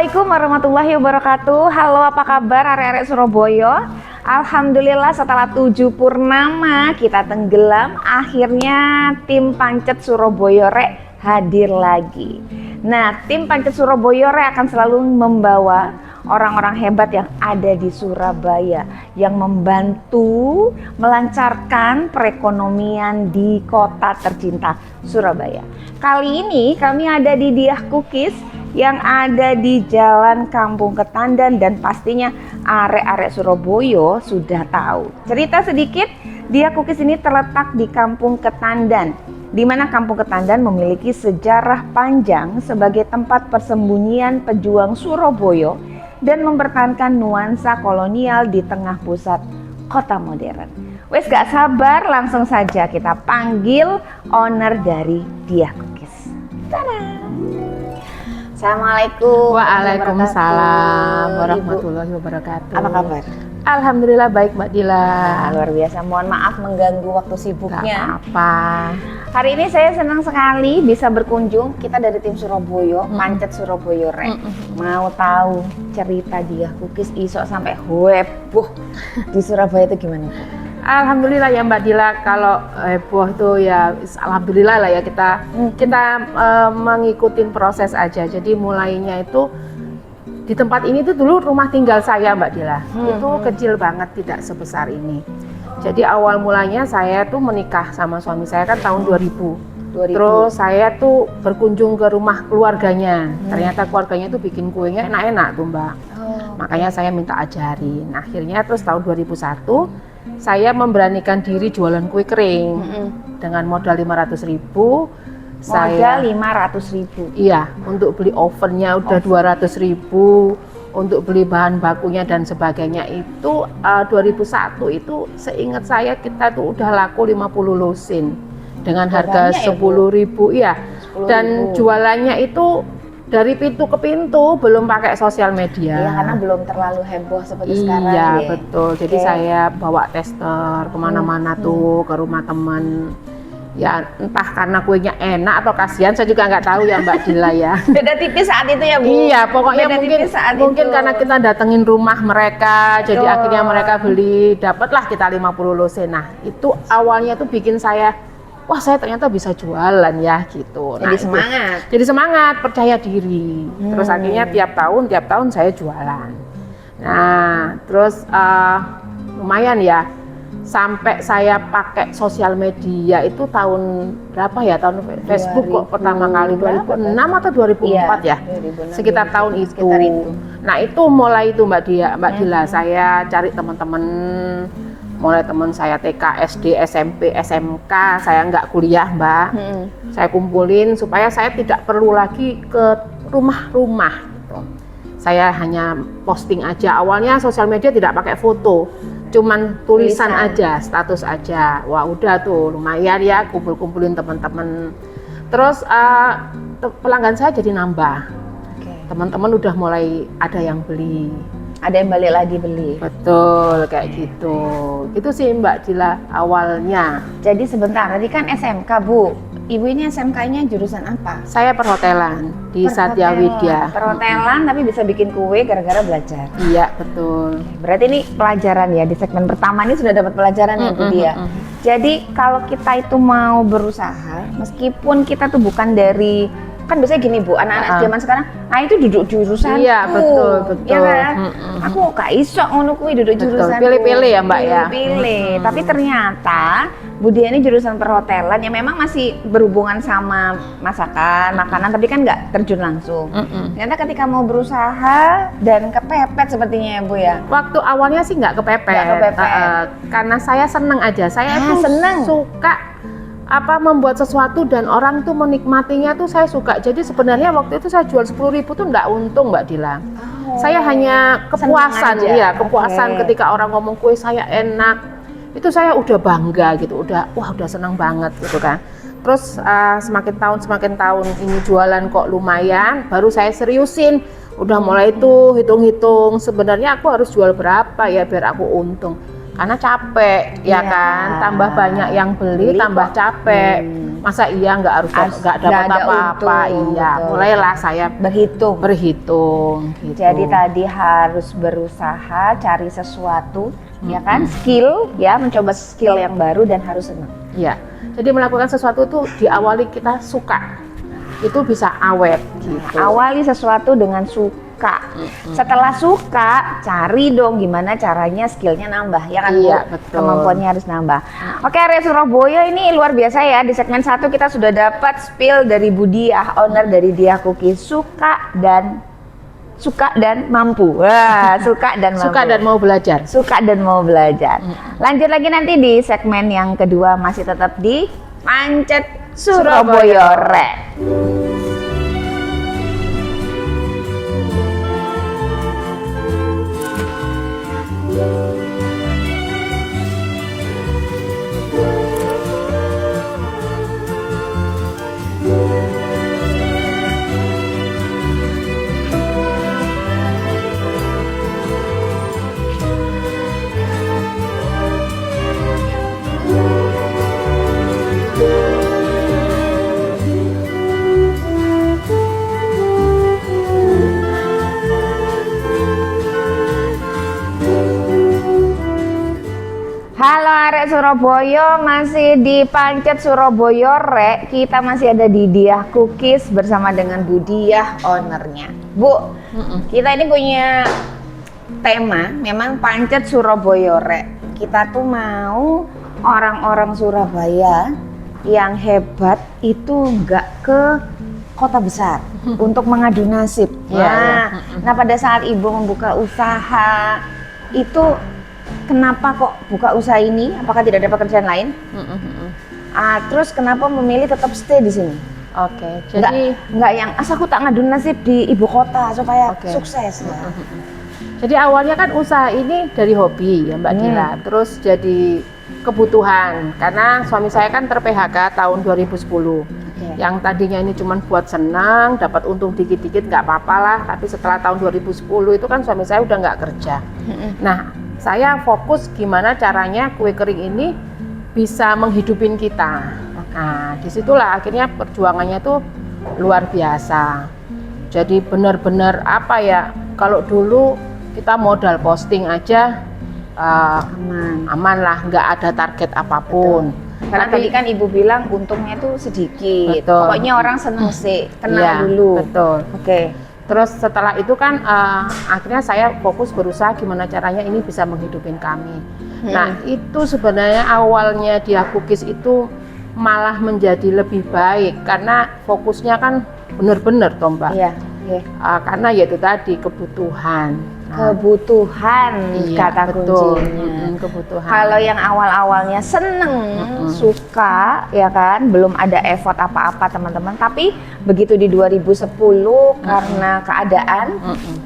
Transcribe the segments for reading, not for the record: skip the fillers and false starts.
Assalamualaikum warahmatullahi wabarakatuh. Halo, apa kabar arek-arek Surabaya? Alhamdulillah setelah 7 purnama kita tenggelam, akhirnya tim Pancet Surabaya Rek hadir lagi. Nah, tim Pancet Surabaya Rek akan selalu membawa orang-orang hebat yang ada di Surabaya, yang membantu melancarkan perekonomian di kota tercinta Surabaya. Kali ini kami ada di Diah Cookies yang ada di Jalan Kampung Ketandan, dan pastinya arek-arek Surabaya sudah tahu. Cerita sedikit, Diah Cookies ini terletak di Kampung Ketandan, di mana Kampung Ketandan memiliki sejarah panjang sebagai tempat persembunyian pejuang Surabaya dan mempertahankan nuansa kolonial di tengah pusat kota modern. Wes gak sabar, langsung saja kita panggil owner dari Diah Cookies. Tada! Assalamualaikum. Waalaikumsalam warahmatullahi wabarakatuh. Apa kabar? Alhamdulillah baik Mbak Dila. Luar biasa, mohon maaf mengganggu waktu sibuknya. Gak apa. Hari ini saya senang sekali bisa berkunjung. Kita dari tim Surabaya, Pancet Surabaya Rek. Mau tahu cerita Diah Cookies iso sampai heboh di Surabaya itu gimana, Bu? Alhamdulillah ya Mbak Dila, kalau heboh tuh ya alhamdulillah lah ya, kita mengikuti proses aja. Jadi mulainya itu di tempat ini tuh dulu rumah tinggal saya Mbak Dila. Itu kecil banget, tidak sebesar ini. Jadi awal mulanya saya tuh menikah sama suami saya kan tahun 2000. Terus saya tuh berkunjung ke rumah keluarganya. Ternyata keluarganya tuh bikin kuenya enak-enak tuh Mbak. Makanya saya minta ajarin. Akhirnya terus tahun 2001 saya memberanikan diri jualan kue kering dengan modal 500.000. Modal 500.000. Iya, untuk beli ovennya udah 200.000, untuk beli bahan bakunya dan sebagainya itu 2001 itu seingat saya kita tuh udah laku 50 lusin dengan harga 10.000 ya. Dan jualannya itu dari pintu ke pintu, belum pakai sosial media. Iya, karena belum terlalu heboh seperti sekarang. Iya, betul. Jadi saya bawa tester kemana-mana tuh, ke rumah teman. Ya entah karena kuenya enak atau kasihan, saya juga nggak tahu ya Mbak Dila ya. Beda tipis saat itu ya Bu? Iya, pokoknya Beda mungkin karena kita datengin rumah mereka, jadi akhirnya mereka beli, dapatlah kita 50 lusin. Nah itu awalnya tuh bikin saya, wah saya ternyata bisa jualan ya gitu. Jadi semangat. Jadi semangat, percaya diri. Terus akhirnya tiap tahun saya jualan. Nah terus lumayan ya, sampai saya pakai sosial media itu tahun berapa ya? Tahun Facebook kok pertama kali 2006 atau 2004 ya? 2006, sekitar tahun itu. Nah itu mulai itu Mbak Dila, saya cari teman-teman. Mulai teman saya TK, SD, SMP, SMK, saya nggak kuliah Mbak. Saya kumpulin supaya saya tidak perlu lagi ke rumah-rumah gitu. Saya hanya posting aja. Awalnya sosial media tidak pakai foto, cuman tulisan aja, status aja. Wah udah tuh lumayan ya, kumpul-kumpulin teman-teman. Terus pelanggan saya jadi nambah. Teman-teman udah mulai ada yang beli. Ada yang balik lagi beli. Betul, kayak gitu. Itu sih Mbak Dila awalnya. Jadi sebentar, tadi kan SMK Bu. Ibu ini SMK-nya jurusan apa? Saya perhotelan di Satya Widya. Perhotelan tapi bisa bikin kue gara-gara belajar. Iya, betul. Berarti ini pelajaran ya, di segmen pertama ini sudah dapat pelajaran ya Bu Dia. Jadi kalau kita itu mau berusaha, meskipun kita tuh bukan dari, kan biasanya gini Bu, anak-anak zaman sekarang, nah itu duduk jurusan. Iya, betul. Ya kan? Aku gak iso ngono kuwi duduk jurusan. Pilih-pilih ya Mbak ya. Pilih. Tapi ternyata Bu Dia ini jurusan perhotelan yang memang masih berhubungan sama masakan, makanan, tapi kan nggak terjun langsung. Ternyata ketika mau berusaha dan kepepet sepertinya ya Bu ya. Waktu awalnya sih nggak kepepet. Karena saya seneng aja. Saya tuh suka membuat sesuatu dan orang tuh menikmatinya tuh saya suka. Jadi sebenarnya waktu itu saya jual 10.000 tuh nggak untung Mbak Dila. Saya hanya kepuasan, kepuasan ketika orang ngomong kue saya enak, itu saya udah bangga gitu, udah senang banget gitu kan. Terus semakin tahun ini jualan kok lumayan, baru saya seriusin, udah mulai tuh hitung-hitung sebenarnya aku harus jual berapa ya biar aku untung. karena capek ya Iya. kan, tambah banyak yang beli Beli tambah kok. capek. Masa iya nggak Nggak dapat ada apa-apa. untung, Iya, betul. mulailah saya Berhitung. berhitung gitu. Jadi tadi harus berusaha cari sesuatu, ya kan, skill, ya, mencoba skill yang baru dan harus senang. Iya. Jadi melakukan sesuatu itu diawali kita suka. Itu bisa awet gitu. Awali sesuatu dengan suka. Setelah suka, cari dong gimana caranya skillnya nambah, ya kan, Bu? Iya, betul. Kemampuannya harus nambah. Oke, area Surabaya ini luar biasa ya. Di segmen 1 kita sudah dapat spill dari Bu Diah, owner dari Diah Cookies. Suka dan mampu. Wah, suka dan mampu. Suka dan mau belajar. Suka dan mau belajar. Lanjut lagi nanti di segmen yang kedua, masih tetap di Pancet Surabaya Rek. Halo arek Surabaya, masih di Pancet Surabaya Rek. Kita masih ada di Diah Cookies bersama dengan Bu Diah, ownernya. Bu, kita ini punya tema, memang Pancet Surabaya Rek. Kita tuh mau orang-orang Surabaya yang hebat itu nggak ke kota besar untuk mengadu nasib. Iya, Nah, pada saat Ibu membuka usaha itu, kenapa kok buka usaha ini? Apakah tidak ada pekerjaan lain? Terus kenapa memilih tetap stay di sini? Oke, jadi Nggak yang asa aku tak ngadu nasib di ibu kota supaya Oke. sukses ya. Jadi awalnya kan usaha ini dari hobi ya Mbak Dila, terus jadi kebutuhan karena suami saya kan ter-PHK tahun 2010. Yang tadinya ini cuma buat senang, dapat untung dikit-dikit nggak apa-apa lah, tapi setelah tahun 2010 itu kan suami saya udah nggak kerja. Nah, saya fokus gimana caranya kue kering ini bisa menghidupin kita. Nah, disitulah akhirnya perjuangannya tuh luar biasa. Jadi benar-benar apa ya, kalau dulu kita modal posting aja aman lah, nggak ada target apapun. Karena tadi kan Ibu bilang untungnya itu sedikit. Betul. Pokoknya orang seneng sih, kenal Iya, dulu. betul. Oke. Terus setelah itu kan akhirnya saya fokus berusaha gimana caranya ini bisa menghidupin kami. Nah, itu sebenarnya awalnya Diah Cookies itu malah menjadi lebih baik karena fokusnya kan benar-benar toh Mbak. Iya, iya. Karena yaitu tadi kebutuhan. Kebutuhan Iya, kata betul. kuncinya. Kebutuhan. Kalau yang awal-awalnya seneng, suka, ya kan, belum ada effort apa-apa teman-teman. Tapi begitu di 2010 karena keadaan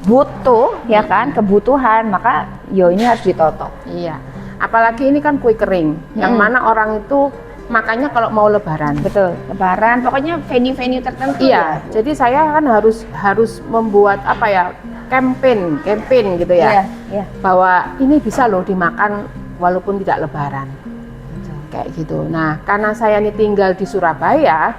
butuh, ya kan, kebutuhan, maka yo ini harus ditotok. Iya. Apalagi ini kan kue kering, yang mana orang itu makanya kalau mau lebaran. Betul, lebaran, pokoknya venue-venue tertentu. Iya, jadi saya kan harus membuat apa ya, campaign gitu ya. Iya, iya. Bahwa ini bisa loh dimakan walaupun tidak lebaran. Kayak gitu. Nah, karena saya ini tinggal di Surabaya,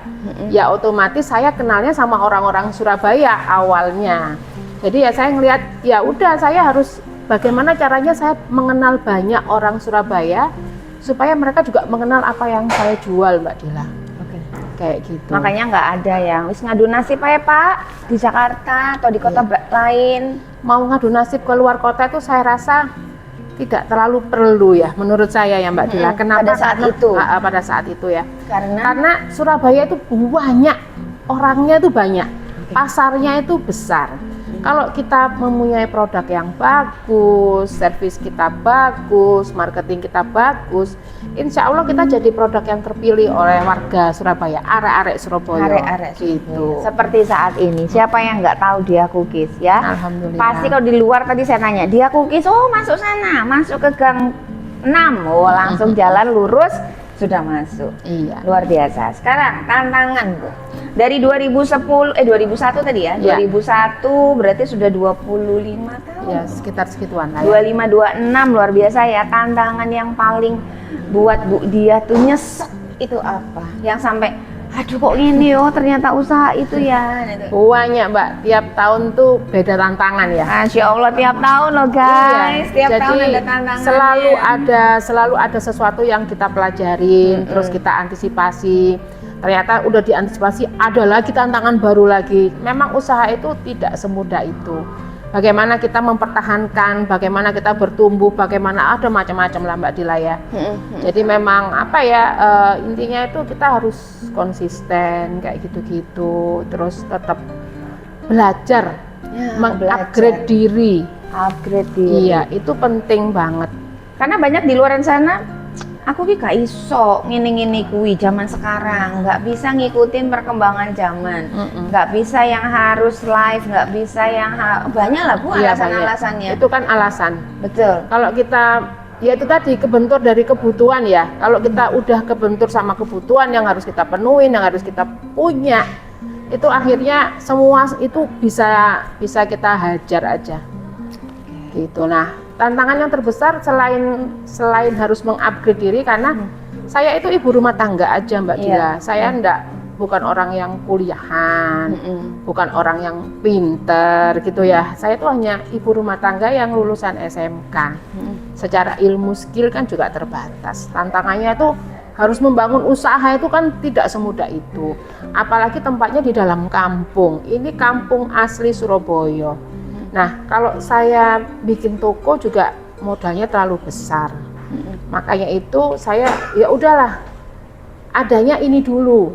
ya otomatis saya kenalnya sama orang-orang Surabaya awalnya. Jadi ya saya ngelihat, ya udah saya harus bagaimana caranya saya mengenal banyak orang Surabaya supaya mereka juga mengenal apa yang saya jual, Mbak Dila. Oke. Kayak gitu. Makanya nggak ada yang wis ngadu nasib aja Pak di Jakarta atau di kota lain. Mau ngadu nasib ke luar kota itu saya rasa tidak terlalu perlu ya menurut saya ya Mbak Dila. Kenapa? Pada saat itu. Pada saat itu ya. Karena Surabaya itu banyak, orangnya itu banyak, pasarnya itu besar. Kalau kita mempunyai produk yang bagus, servis kita bagus, marketing kita bagus, insya Allah kita jadi produk yang terpilih oleh warga Surabaya, arek-arek Surabaya. arek-arek gitu. seperti saat ini. Siapa yang nggak tahu Diah Cookies ya? Alhamdulillah. Pasti kalau di luar tadi saya nanya, Diah Cookies, oh masuk sana, masuk ke Gang 6, oh langsung jalan lurus Sudah masuk. Iya. Luar biasa. Sekarang tantangan, Bu. Dari 2001 tadi ya. Iya. 2001 berarti sudah 25 tahun. Ya, sekitar segituan lah. 25 26 luar biasa ya. Tantangan yang paling buat Bu Dia tuh nyesek itu apa? Yang sampai aduh kok gini oh ternyata usaha itu ya gitu. Banyak Mbak, tiap tahun tuh beda tantangan ya. Masya Allah tiap tahun loh guys, tiap Jadi tahun ada tantangan. selalu ada sesuatu yang kita pelajarin, terus kita antisipasi. Ternyata udah diantisipasi, ada lagi tantangan baru lagi. Memang usaha itu tidak semudah itu. Bagaimana kita mempertahankan, bagaimana kita bertumbuh, bagaimana ada macam-macam lah Mbak Dila ya. Jadi memang apa ya, intinya itu kita harus konsisten kayak gitu-gitu, terus tetap belajar, mengupgrade diri. Upgrade diri. Iya, itu penting banget. Karena banyak di luar sana, aku ki gak iso ngini-ngini kuwi zaman sekarang, nggak bisa ngikutin perkembangan zaman, nggak bisa yang harus live, nggak bisa yang banyak lah Bu Iya, alasan-alasannya. Itu kan alasan. Betul. Kalau kita ya itu tadi kebentur dari kebutuhan ya. Kalau kita udah kebentur sama kebutuhan yang harus kita penuhin, yang harus kita punya, itu akhirnya semua itu bisa kita hajar aja. Gitu. Nah, tantangan yang terbesar selain harus mengupgrade diri karena saya itu ibu rumah tangga aja Mbak Dila. Saya bukan orang yang kuliahan, bukan orang yang pinter gitu ya. Saya itu hanya ibu rumah tangga yang lulusan SMK. Secara ilmu skill kan juga terbatas. Tantangannya itu harus membangun usaha itu kan tidak semudah itu. Apalagi tempatnya di dalam kampung. Ini kampung asli Surabaya. Nah, kalau saya bikin toko juga modalnya terlalu besar. Makanya itu saya ya udahlah. Adanya ini dulu.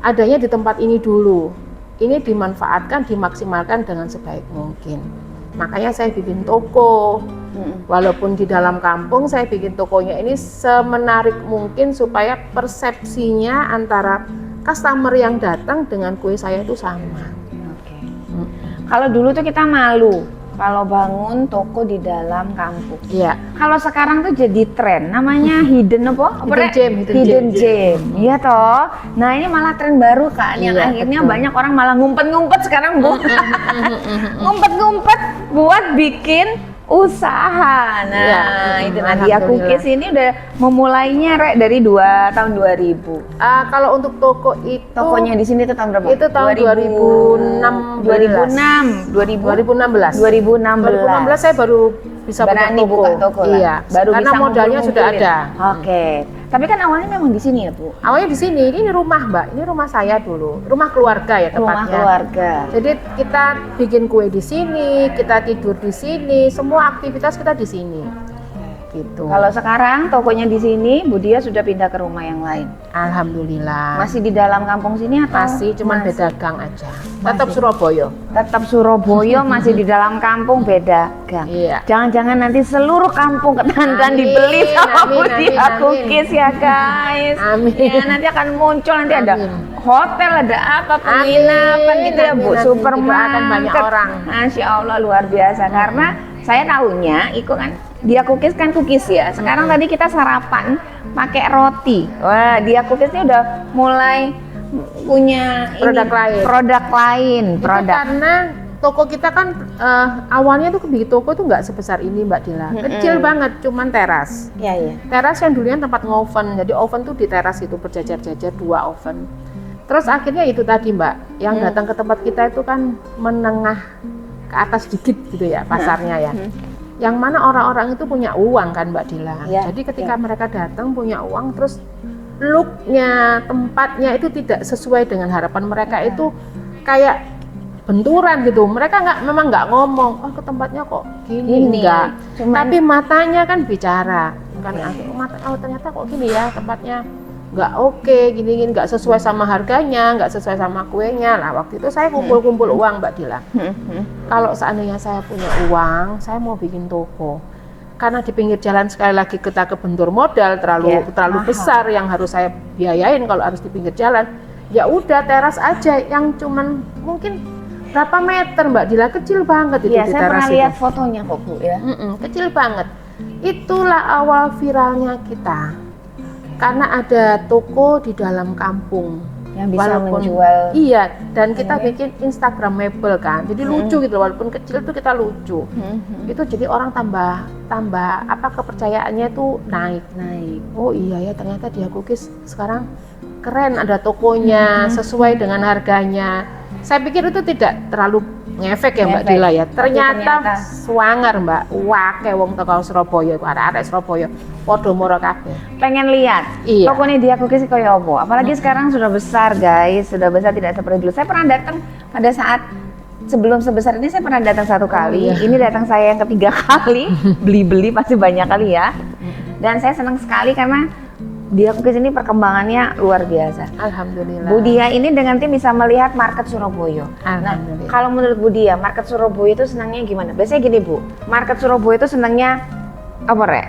Adanya di tempat ini dulu. Ini dimanfaatkan, dimaksimalkan dengan sebaik mungkin. Makanya saya bikin toko. Walaupun di dalam kampung saya bikin tokonya ini semenarik mungkin supaya persepsinya antara customer yang datang dengan kue saya itu sama. Kalau dulu tuh kita malu kalau bangun toko di dalam kampung. Iya. Kalau sekarang tuh jadi tren, namanya hidden apa? Hidden gem. Iya toh. Nah ini malah tren baru kan, yang Iya, akhirnya betul. banyak orang malah ngumpet-ngumpet sekarang Bu. Ngumpet-ngumpet buat bikin usaha. Nah Iya, itu Nadia alhamdulillah. Cookies ini udah memulainya Rek dari tahun 2000. Kalau untuk toko itu Tokonya di sini tuh tahun berapa? itu tahun 2016. 2016 saya baru bisa berani buka toko lah. Iya, Baru karena bisa modalnya sudah ngumpul-ngumpulin. ada. Oke. Tapi kan awalnya memang di sini ya, Bu. Awalnya di sini, ini rumah Mbak, ini rumah saya dulu, rumah keluarga ya tepatnya. Rumah keluarga. Jadi kita bikin kue di sini, kita tidur di sini, semua aktivitas kita di sini. Gitu. Kalau sekarang tokonya di sini, Bu Dia sudah pindah ke rumah yang lain. Alhamdulillah. Masih di dalam kampung sini atau? Masih, cuman beda gang aja. Tetap Surabaya. Tetap Surabaya, masih di dalam kampung beda gang. Iya. Jangan-jangan nanti seluruh kampung ketandan Amin, dibeli sama Bu amin, Dia amin. Cookies ya guys. Amin. Ya, nanti akan muncul nanti ada Amin. hotel, ada apa penginapan gitu ya Bu, Amin, supermarket. akan banyak orang. Masya Allah luar biasa karena saya tahunya itu kan Dia Cookies kan cookies ya. Sekarang tadi kita sarapan pakai roti. Wah, Dia Cookies ini udah mulai punya produk lain. Itu karena toko kita kan awalnya tuh bikin toko itu nggak sebesar ini Mbak Dila. Kecil banget, cuman teras. Iya. Teras yang dulunya tempat ngoven. Jadi oven tuh di teras itu berjajar-jajar 2 oven. Terus akhirnya itu tadi Mbak, yang datang ke tempat kita itu kan menengah ke atas dikit gitu ya pasarnya ya. Yang mana orang-orang itu punya uang kan Mbak Dila. Ya, Jadi ketika mereka datang punya uang, terus looknya, tempatnya itu tidak sesuai dengan harapan mereka, itu kayak benturan gitu. Mereka memang nggak ngomong, oh ke tempatnya kok gini, enggak. Tapi matanya kan bicara. Kan oh ternyata kok gini ya tempatnya. Nggak oke, gini nggak sesuai sama harganya, nggak sesuai sama kuenya. Nah waktu itu saya kumpul uang Mbak Dila. Kalau seandainya saya punya uang, saya mau bikin toko. Karena di pinggir jalan sekali lagi kita kebentur modal terlalu besar yang harus saya biayain kalau harus di pinggir jalan. Ya udah teras aja yang cuman mungkin berapa meter Mbak Dila, kecil banget itu di teras itu. Saya pernah lihat fotonya kok Bu ya. Kecil banget. Itulah awal viralnya kita. karena ada toko di dalam kampung yang bisa menjual. Iya, dan kita bikin Instagramable kan, jadi lucu gitu, walaupun kecil tuh kita lucu. Itu jadi orang tambah apa, kepercayaannya itu naik. Oh iya ya, ternyata Dia Cookies sekarang keren, ada tokonya sesuai dengan harganya. Saya pikir itu tidak terlalu ngefek ya Mbak Dila ya. Ternyata swanger Mbak, wake wong teko Surabaya, arek-arek Surabaya padha moro kabeh. Pengen lihat tokonya Dia Cookies kaya apa. Apalagi sekarang sudah besar guys, sudah besar, tidak seperti dulu. Saya pernah datang pada saat sebelum sebesar ini, saya pernah datang 1 kali. Ini datang saya yang ketiga kali. Beli-beli pasti banyak kali ya. Dan saya senang sekali karena Dia Cookies ini perkembangannya luar biasa. Alhamdulillah. Bu Dia ini dengan tim bisa melihat market Surabaya. Nah, kalau menurut Bu Dia, market Surabaya itu senangnya gimana? Biasanya gini Bu, market Surabaya itu senangnya apa Rek?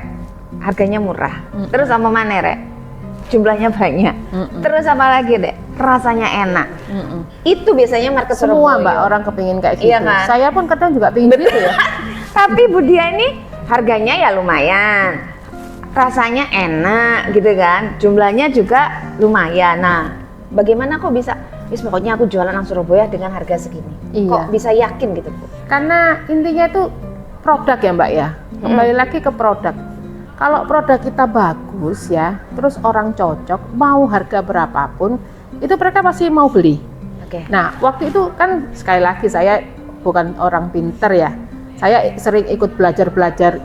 Harganya murah. Terus sama mana Rek? Jumlahnya banyak. Terus apa lagi Dek? Rasanya enak. Itu biasanya market Semua Surabaya. Mbak orang kepingin kayak gitu. Iya kan? Saya pun kadang juga pingin gitu ya. Tapi Bu Dia ini harganya ya lumayan. Rasanya enak gitu kan, jumlahnya juga lumayan. Nah, bagaimana kok bisa, pokoknya aku jualan nang Surabaya dengan harga segini? Iya. Kok bisa yakin gitu Bu? Karena intinya itu produk ya Mbak ya, kembali lagi ke produk. Kalau produk kita bagus ya, terus orang cocok, mau harga berapapun, itu mereka pasti mau beli. Nah, waktu itu kan sekali lagi saya bukan orang pinter ya. Saya sering ikut belajar,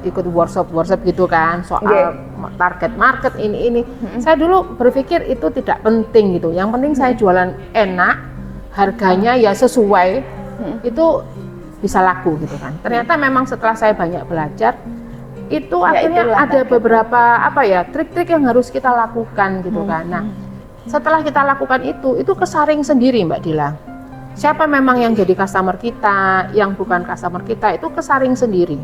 ikut workshop gitu kan, soal target market ini. Saya dulu berpikir itu tidak penting gitu. Yang penting saya jualan enak, harganya ya sesuai, itu bisa laku gitu kan. Ternyata memang setelah saya banyak belajar, itu akhirnya ada beberapa apa ya, trik-trik yang harus kita lakukan gitu kan. Nah, setelah kita lakukan itu kesaring sendiri Mbak Dila. Siapa memang yang jadi customer kita, yang bukan customer kita, itu kesaring sendiri.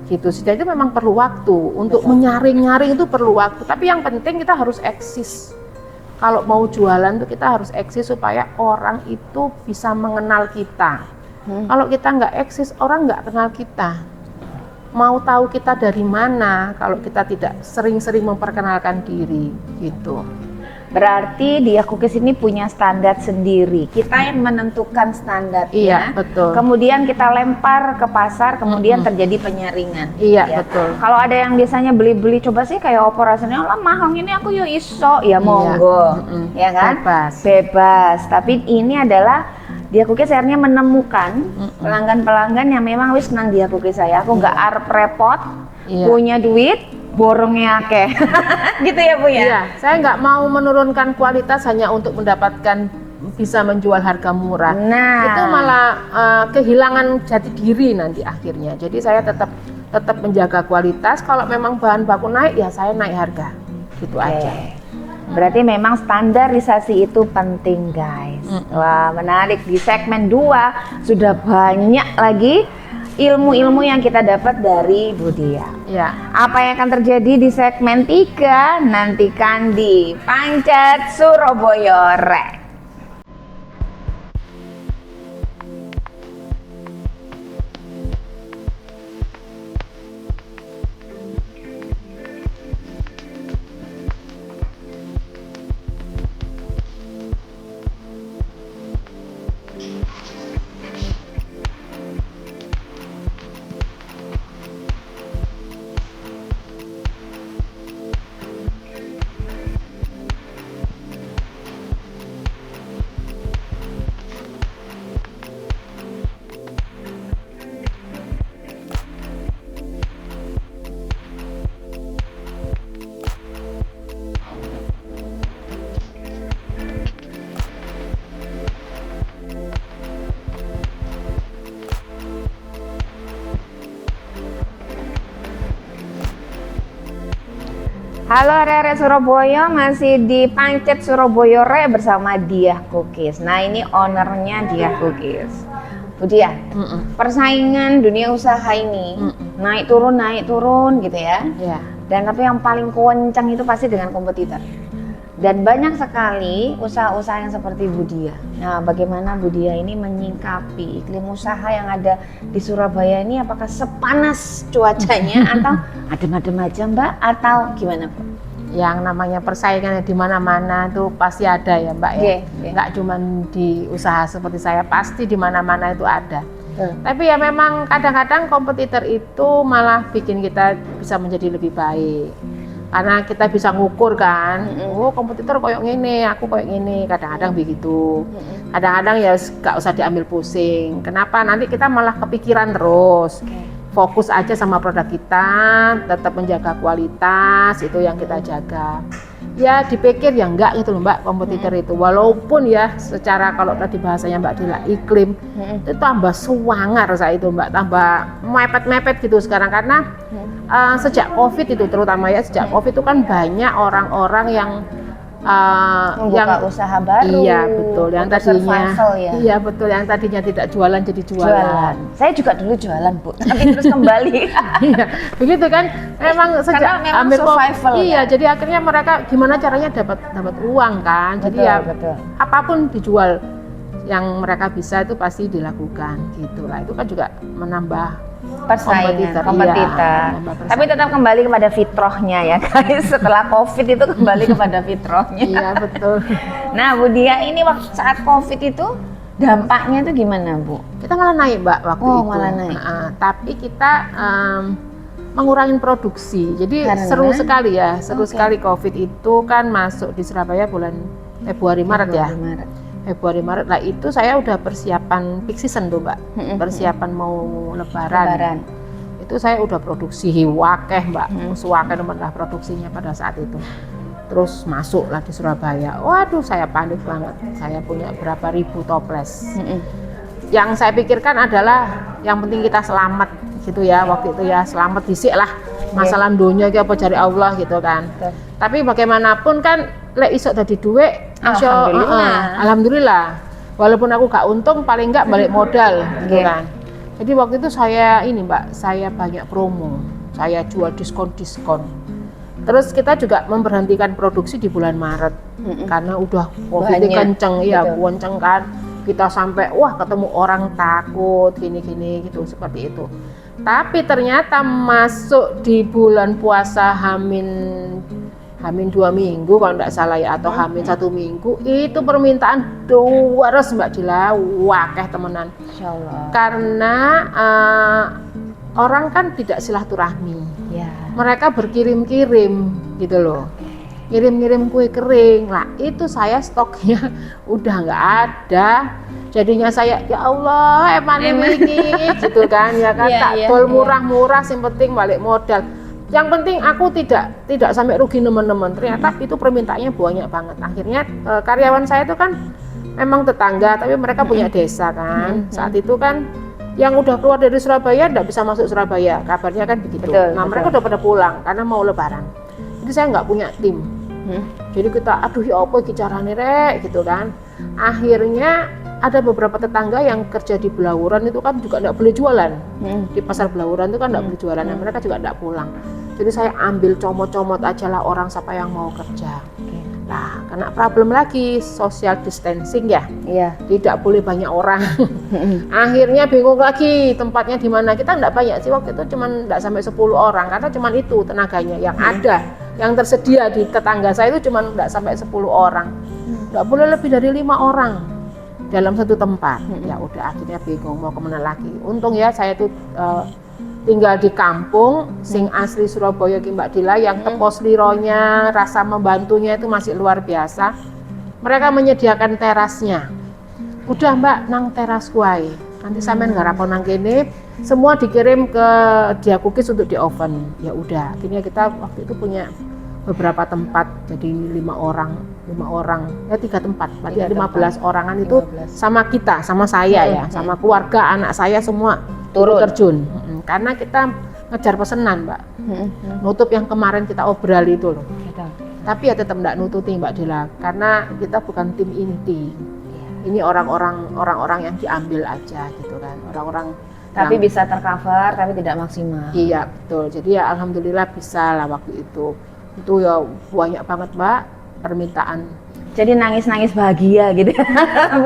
Gitu sih. Jadi itu memang perlu waktu untuk menyaring itu perlu waktu. Tapi yang penting kita harus eksis. Kalau mau jualan tuh kita harus eksis supaya orang itu bisa mengenal kita. Kalau kita nggak eksis, orang nggak kenal kita. Mau tahu kita dari mana kalau kita tidak sering-sering memperkenalkan diri gitu. Berarti Dia Cookies ini punya standar sendiri. Kita yang menentukan standarnya. Iya, betul. Kemudian kita lempar ke pasar, kemudian terjadi penyaringan. Iya, betul. Kalau ada yang biasanya beli-beli, coba sih kayak opor rasanya, lah mahal ini aku yuk iso. Ya monggo, ya kan? Bebas. Tapi ini adalah Dia Cookies akhirnya menemukan pelanggan-pelanggan yang memang wis nang Dia Cookies saya. Aku nggak arep repot, punya duit, borongnya akeh. Gitu ya Bu ya? Iya, saya nggak mau menurunkan kualitas hanya untuk mendapatkan bisa menjual harga murah. Nah, itu malah kehilangan jati diri nanti akhirnya. Jadi saya tetap menjaga kualitas. Kalau memang bahan baku naik, ya saya naik harga. Gitu aja. Berarti memang standarisasi itu penting guys. Wah, menarik. Di segmen 2 sudah banyak lagi ilmu-ilmu yang kita dapat dari Bu Dia. Ya. Apa yang akan terjadi di segmen 3? Nantikan di Pancet Surabaya Rek. Halo arek-arek Surabaya, masih di Pancet Surabaya Rek bersama Dia Cookies. Nah ini ownernya Dia Cookies. Bu Dia, persaingan dunia usaha ini naik turun gitu ya. Dan tapi yang paling kencang itu pasti dengan kompetitor. Dan banyak sekali usaha-usaha yang seperti Bu Dia. Nah, bagaimana Bu Dia ini menyingkapi iklim usaha yang ada di Surabaya ini? Apakah sepanas cuacanya atau adem-adem aja Mbak? Atau gimana Bu? yang namanya persaingan di mana-mana itu pasti ada ya Mbak ya. Nggak cuma di usaha seperti saya, pasti di mana-mana itu ada. Tapi ya memang kadang-kadang kompetitor itu malah bikin kita bisa menjadi lebih baik. Karena kita bisa ngukur kan, oh kompetitor koyok gini, aku koyok gini, kadang-kadang begitu. Kadang-kadang ya nggak usah diambil pusing. Kenapa? Nanti kita malah kepikiran terus. Fokus aja sama produk kita, tetap menjaga kualitas, itu yang kita jaga. Ya dipikir ya enggak gitu loh Mbak, kompetitor itu. Walaupun ya secara kalau tadi bahasanya Mbak Dila iklim, itu tambah suwangar saya itu Mbak, tambah mepet-mepet gitu sekarang karena sejak COVID itu terutama ya sejak COVID itu kan banyak orang-orang yang membuka usaha baru. Iya betul, yang tadinya ya. Iya betul, yang tadinya tidak jualan jadi jualan. Saya juga dulu jualan Bu, tapi terus kembali. Iya, begitu kan? Memang sejak memang ambil survival. Iya, jadi akhirnya mereka gimana caranya dapat uang kan? Jadi ya apapun dijual yang mereka bisa itu pasti dilakukan gitulah. Itu kan juga menambah persaingan, kompetitor. Iya, tapi tetap kembali kepada fitrahnya ya guys. Setelah COVID itu kembali kepada fitrahnya. Iya betul. Nah Bu Dia, ini waktu saat COVID itu dampaknya itu gimana Bu? Kita malah naik Mbak waktu itu. Malah naik. Tapi kita mengurangi produksi. Jadi seru sekali ya, seru sekali COVID itu kan masuk di Surabaya bulan Februari Maret ya. Februari Maret lah itu saya udah persiapan peak season tuh Mbak, persiapan mau lebaran. Itu saya udah produksi wakeh Mbak, suwakeh teman lah produksinya pada saat itu. Terus masuk lah di Surabaya, waduh saya panik banget, saya punya berapa ribu toples. Yang saya pikirkan adalah yang penting kita selamat gitu ya, waktu itu ya selamat disik lah, masalah dunia apa cari Allah gitu kan. Tapi bagaimanapun kan lek iso dadi duit, alhamdulillah. Walaupun aku gak untung, paling enggak balik modal, gitu kan. Jadi waktu itu saya ini Mbak, saya banyak promo, saya jual diskon-diskon. Terus kita juga memberhentikan produksi di bulan Maret, karena udah COVID kenceng, ya kenceng kan. Kita sampai wah ketemu orang takut, gini-gini gitu, seperti itu. Tapi ternyata masuk di bulan puasa Hamin 2 minggu kalau tidak salah ya, atau Hamin 1 minggu itu permintaan 200 Mbak Dila, wakeh temenan. Insyaallah. Karena orang kan tidak silaturahmi. Mereka berkirim-kirim gitu loh. Kirim-kirim kue kering. Lah itu saya stoknya udah nggak ada. Jadinya saya ya Allah ini gitu kan ya kan, tak tol murah-murah, yang penting balik modal. Yang penting aku tidak sampai rugi teman-teman. Ternyata itu permintaannya banyak banget. Akhirnya karyawan saya itu kan memang tetangga, tapi mereka punya desa kan. Saat itu kan yang udah keluar dari Surabaya tidak bisa masuk Surabaya. Kabarnya kan begitu. Mereka udah pada pulang karena mau lebaran. Jadi saya nggak punya tim. Jadi kita aduh ya apa carane rek gitu kan. Akhirnya ada beberapa tetangga yang kerja di Belauran itu kan juga tidak boleh jualan. Di pasar Belauran itu kan tidak boleh jualan, dan mereka juga tidak pulang. Jadi saya ambil comot-comot aja lah orang siapa yang mau kerja. Nah, kena problem lagi, social distancing ya. Tidak boleh banyak orang. Akhirnya bingung lagi tempatnya di mana. Kita tidak banyak sih waktu itu, cuman tidak sampai 10 orang karena cuman itu tenaganya yang ada. Yang tersedia di tetangga saya itu cuman tidak sampai 10 orang. Tidak boleh lebih dari 5 orang dalam satu tempat. Ya udah akhirnya bingung mau kemana lagi. Untung ya saya tuh tinggal di kampung sing asli Surabaya ki Mbak Dila, yang tepos lironya, rasa membantunya itu masih luar biasa. Mereka menyediakan terasnya. Udah Mbak nang teras kuai. Nanti sampean ngarapon nang kene, semua dikirim ke Dia Cookies untuk di oven. Ya udah, akhirnya kita waktu itu punya beberapa tempat, jadi 5 orang ya 3 tempat, berarti 15 orangan itu sama kita, sama saya ya, sama keluarga, anak saya semua terjun. Karena kita ngejar pesanan Mbak, nutup yang kemarin kita obrol itu loh. Tapi ya tetap enggak nututi Mbak Dila, karena kita bukan tim inti. Ini orang-orang yang diambil aja gitu kan, orang-orang tapi yang bisa tercover tapi tidak maksimal. Iya betul, jadi ya alhamdulillah bisa lah waktu itu. Itu ya banyak banget Mbak permintaan. Jadi nangis-nangis bahagia gitu.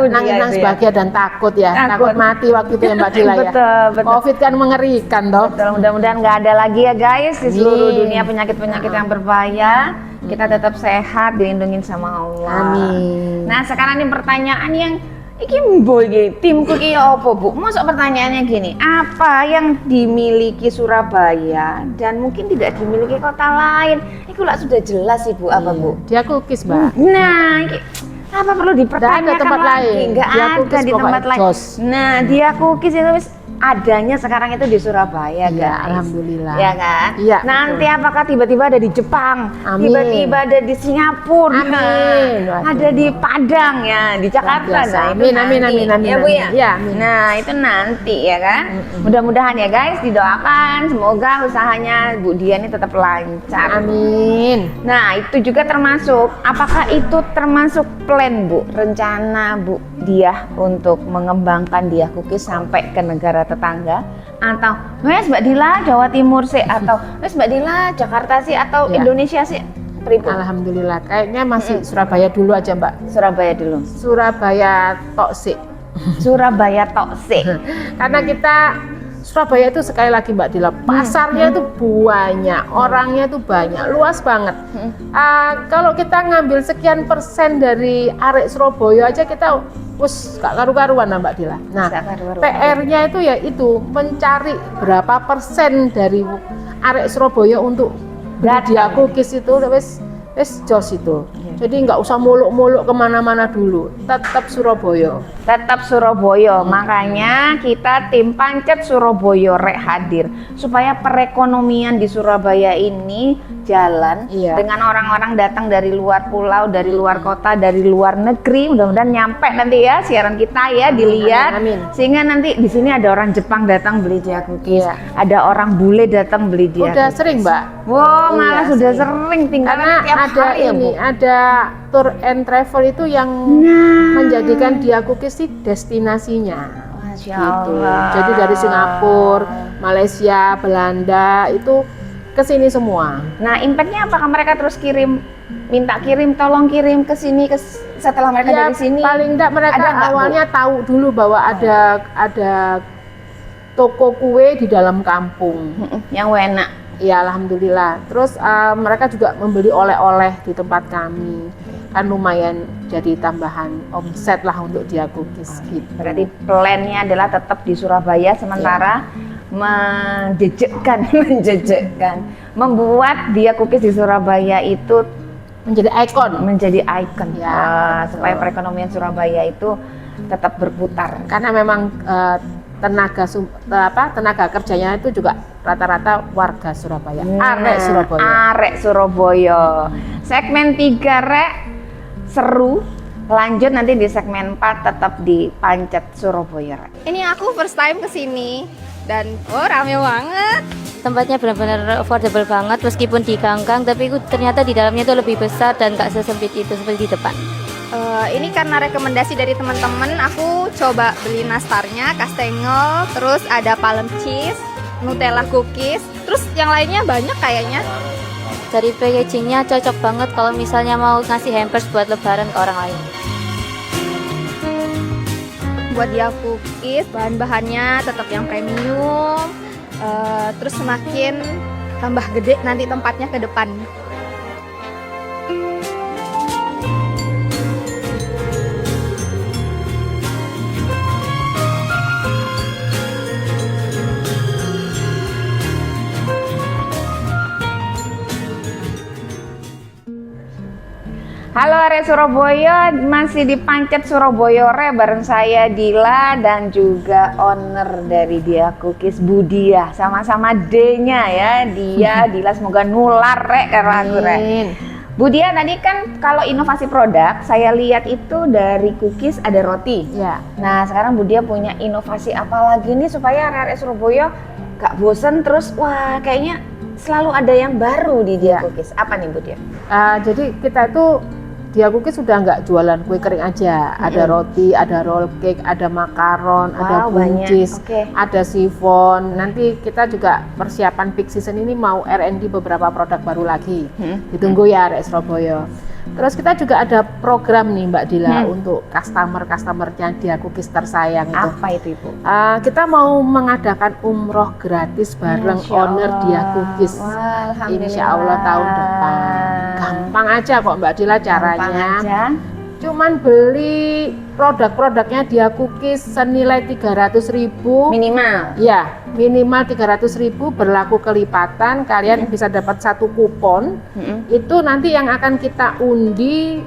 Nangis-nangis bahagia dan takut ya. Takut mati waktu itu ya Mbak Dila ya. Betul. Covid kan mengerikan toh. Betul, mudah-mudahan nggak ada lagi ya guys di seluruh dunia penyakit-penyakit yang berbahaya. kita tetap sehat, dilindungin sama Allah. Amin. Nah, sekarang ini pertanyaan yang iki boy timku ki apa, Bu? Masuk pertanyaannya gini, apa yang dimiliki Surabaya dan mungkin tidak dimiliki kota lain? Iku lah sudah jelas Ibu apa, Bu? Dia cookies, Mbak. Nah, iki apa perlu dipertanyakan Nggak ada tempat lagi? lain. Nggak Dia ada cookies di pokoknya tempat lain. jos. Nah, dia cookies itu wis adanya sekarang itu di Surabaya, Iya, guys. alhamdulillah. Ya kan? Iya, Nanti betul. apakah tiba-tiba ada di Jepang, Amin. tiba-tiba ada di Singapura, Amin. Waduh. ada di Padang ya, di Jakarta. biasa. Nah, itu Amin, amin, nanti. amin, amin, Ya, Bu ya. amin. Ya, amin. Nah, itu nanti ya kan. Mudah-mudahan ya guys, didoakan semoga usahanya Bu Dia ini tetap lancar. Amin. Nah, itu juga termasuk, apakah itu termasuk plan Bu, rencana Bu Dia untuk mengembangkan Dia Cookies sampai ke negara tetangga? Atau, wes Mbak Dila Jawa Timur sih, atau wes Mbak Dila Jakarta sih, atau Ya. Indonesia sih? Pripun? Alhamdulillah. Kayaknya masih Surabaya dulu aja, Mbak. Surabaya dulu. Surabaya tok sih. Surabaya tok sih. Karena kita Surabaya itu sekali lagi Mbak Dila, pasarnya itu banyak, orangnya itu banyak, luas banget. Kalau kita ngambil sekian persen dari arek Surabaya aja kita gak karu-karuan lah Mbak Dila. Nah, Gak karu-karuan. PR-nya itu ya itu mencari berapa persen dari arek Surabaya untuk beli Dia Cookies itu wes jos itu. Jadi nggak usah muluk-muluk kemana-mana dulu, tetap Surabaya. Tetap Surabaya, makanya kita tim Pancet Surabaya Rek hadir supaya perekonomian di Surabaya ini jalan dengan orang-orang datang dari luar pulau, dari luar kota, dari luar negeri. Mudah-mudahan nyampe nanti ya siaran kita ya dilihat. Amin. Sehingga nanti di sini ada orang Jepang datang beli Dia Cookies, ada orang bule datang beli Dia Udah Cookies. sering Mbak. Wow, Iya, malah sudah sering tinggal Karena tiap ada hari ya, Bu. ada tour and travel itu yang menjadikan Dia Cookies sih destinasinya. Masya Gitu. Allah. Jadi dari Singapura, Malaysia, Belanda itu ke sini semua. Nah, impactnya apakah mereka terus minta kirim, tolong kirim ke sini setelah mereka Ya, dari sini? paling enggak mereka ada nggak, Bu? awalnya tahu dulu bahwa ada toko kue di dalam kampung. Yang enak. Ya alhamdulillah. Terus mereka juga membeli oleh-oleh di tempat kami. Kan lumayan jadi tambahan omset lah untuk Dia Cookies gitu. Berarti plannya adalah tetap di Surabaya sementara menjejekkan, membuat Dia Cookies di Surabaya itu Menjadi ikon. Ya, betul. supaya perekonomian Surabaya itu tetap berputar. Karena memang tenaga kerjanya itu juga rata-rata warga Surabaya. Arek Surabaya. Arek Surabaya. Segmen 3 Rek seru. Lanjut nanti di segmen 4 tetap di Pancet Surabaya Rek. Ini aku first time kesini dan rame banget. Tempatnya benar-benar affordable banget meskipun di ganggang, tapi ternyata di dalamnya itu lebih besar dan gak sesempit itu seperti di depan. Ini karena rekomendasi dari teman-teman, aku coba beli nastarnya, kastengel, terus ada palm cheese, Nutella cookies, terus yang lainnya banyak kayaknya. Dari packagingnya cocok banget kalau misalnya mau ngasih hampers buat lebaran ke orang lain. Buat Dia Cookies, bahan-bahannya tetap yang premium, terus semakin tambah gede nanti tempatnya ke depan. Halo arek Surabaya, masih di Pancet Surabaya Re bareng saya Dila dan juga owner dari Dia Cookies Bu Dia, sama-sama D-nya ya. Dia Dila semoga nular Re karo aku Re. Bu Dia tadi kan kalau inovasi produk saya lihat itu dari cookies ada roti. Ya. Nah, sekarang Bu Dia punya inovasi apa lagi nih supaya arek Surabaya gak bosen terus wah kayaknya selalu ada yang baru di Dia Cookies. Apa nih Bu Dia? Jadi kita itu Dia Cookies sudah nggak jualan kue kering aja, ada roti, ada roll cake, ada makaron, ada banyak. buncis, Oke. ada sifon. Nanti kita juga persiapan peak season ini mau R&D beberapa produk baru lagi. Ditunggu ya arek Surabaya. Terus kita juga ada program nih Mbak Dila untuk customer-customernya Dia Cookies tersayang itu. Apa itu Ibu? Kita mau mengadakan umroh gratis bareng Masya owner Allah. Dia Cookies. Wah, alhamdulillah. Insya Allah tahun depan. Gampang aja kok Mbak Dila caranya. Gampang aja. Cuman beli produk-produknya Dia Cookies senilai 300.000. Minimal. Ya, minimal 300.000, berlaku kelipatan. Kalian bisa dapat 1 kupon. Itu nanti yang akan kita undi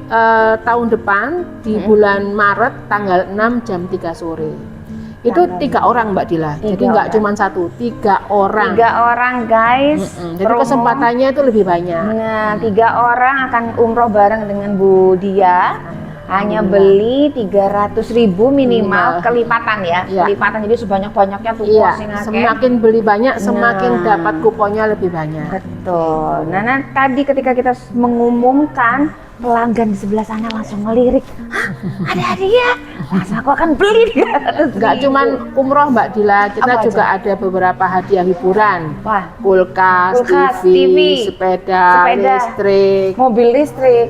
tahun depan di bulan Maret tanggal 6 jam 3 sore. Itu 3 orang Mbak Dila. Jadi nggak cuma 1, 3 orang. 3 orang guys. Jadi Promo. kesempatannya itu lebih banyak. Nah, 3 orang akan umroh bareng dengan Bu Dia. Hanya beli 300.000 minimal kelipatan ya. Iya. Kelipatan, jadi sebanyak-banyaknya tuh Iya, sing akeh. semakin beli banyak, semakin Nah. dapat kuponnya lebih banyak. Betul. Nah, tadi ketika kita mengumumkan, pelanggan di sebelah sana langsung ngelirik. Hah, ada hadiah? Masa aku akan beli 300.000? Nggak cuman umroh Mbak Dila, kita Apa juga ada beberapa hadiah hiburan. Wah, Kulkas, Kulkas, TV, TV, sepeda, sepeda. listrik. mobil listrik.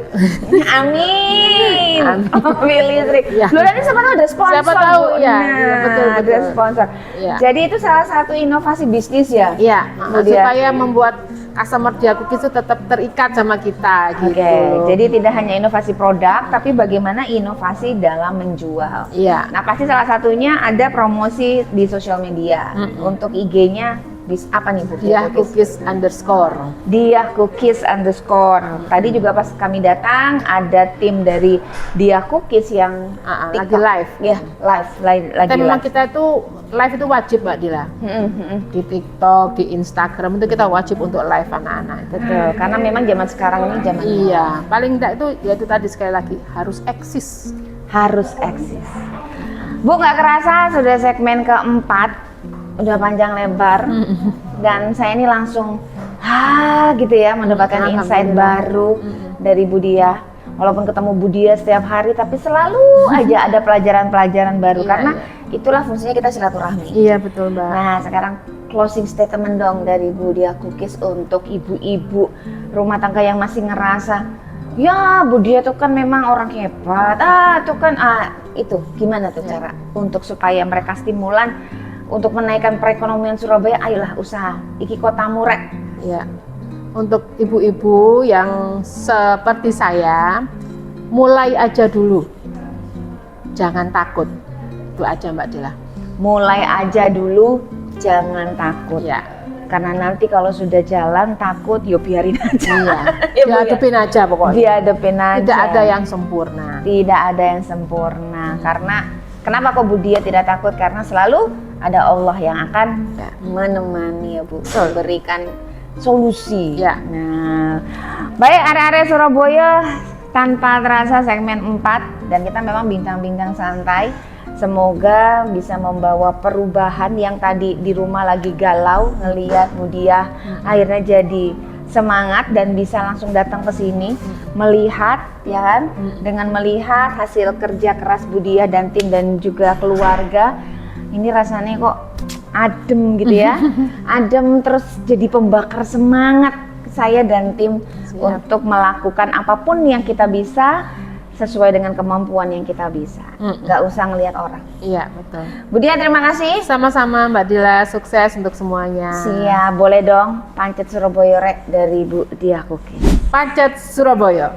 Amin. Amin. Mobil listrik. Ya. Loh, nanti siapa tahu ada sponsor. Siapa tahu, Bu. ya. Nah, Ya, betul, ada betul. sponsor. Ya. Jadi itu salah satu inovasi bisnis ya. Iya, Kemudian- supaya membuat customer Dia Cookies itu tetap terikat sama kita gitu. Oke, jadi tidak hanya inovasi produk, tapi bagaimana inovasi dalam menjual. Iya. Nah, pasti salah satunya ada promosi di sosial media. Untuk IG-nya apa nih Bu? Dia Cookies underscore. Dia Cookies underscore. Tadi juga pas kami datang ada tim dari Dia Cookies yang Lagi TikTok. live. Ya, lagi Tapi memang live. kita itu live itu wajib Mbak Dila. Di TikTok, di Instagram itu kita wajib untuk live anak-anak. Betul, karena memang zaman sekarang ini zaman Iya, paling enggak itu ya itu tadi sekali lagi harus eksis. harus eksis. Bu, nggak kerasa sudah segmen keempat, udah panjang lebar, dan saya ini langsung gitu ya mendapatkan insight Alhamdulillah. baru dari Bu Dia. Walaupun ketemu Bu Dia setiap hari, tapi selalu aja ada pelajaran-pelajaran baru Iya, karena itulah fungsinya kita silaturahmi. Iya betul Mbak. Nah, sekarang closing statement dong dari Bu Dia Cookies untuk ibu-ibu rumah tangga yang masih ngerasa, ya Bu Dia tuh kan memang orang hebat, tuh kan, itu gimana tuh cara untuk supaya mereka stimulan untuk menaikkan perekonomian Surabaya. Ayolah usaha, iki kotamu rek. Ya, untuk ibu-ibu yang seperti saya, mulai aja dulu, jangan takut, itu aja Mbak Dila. Mulai aja dulu, jangan takut. Ya, Karena nanti kalau sudah jalan takut, yo biarin aja. iya, Ya, Bu, ya. dihadapin aja pokoknya. Dihadapin aja. Tidak ada yang sempurna. Tidak ada yang sempurna. Karena kenapa kok Bu Dia tidak takut? Karena selalu ada Allah yang akan menemani ya Bu, memberikan solusi. Ya. Nah, baik area-area Surabaya, tanpa terasa segmen 4 dan kita memang bincang-bincang santai. Semoga bisa membawa perubahan yang tadi di rumah lagi galau ngelihat Bu Dia akhirnya jadi semangat dan bisa langsung datang ke sini melihat ya kan, dengan melihat hasil kerja keras Bu Dia dan tim dan juga keluarga, ini rasanya kok adem gitu ya. Adem, terus jadi pembakar semangat saya dan tim untuk melakukan apapun yang kita bisa sesuai dengan kemampuan yang kita bisa. Nggak usah ngelihat orang. Iya betul. Bu Dia, terima kasih. Sama-sama Mbak Dila, sukses untuk semuanya. Siap, boleh dong pancet Surabaya rek dari Bu Dia Cookies. Pancet Surabaya.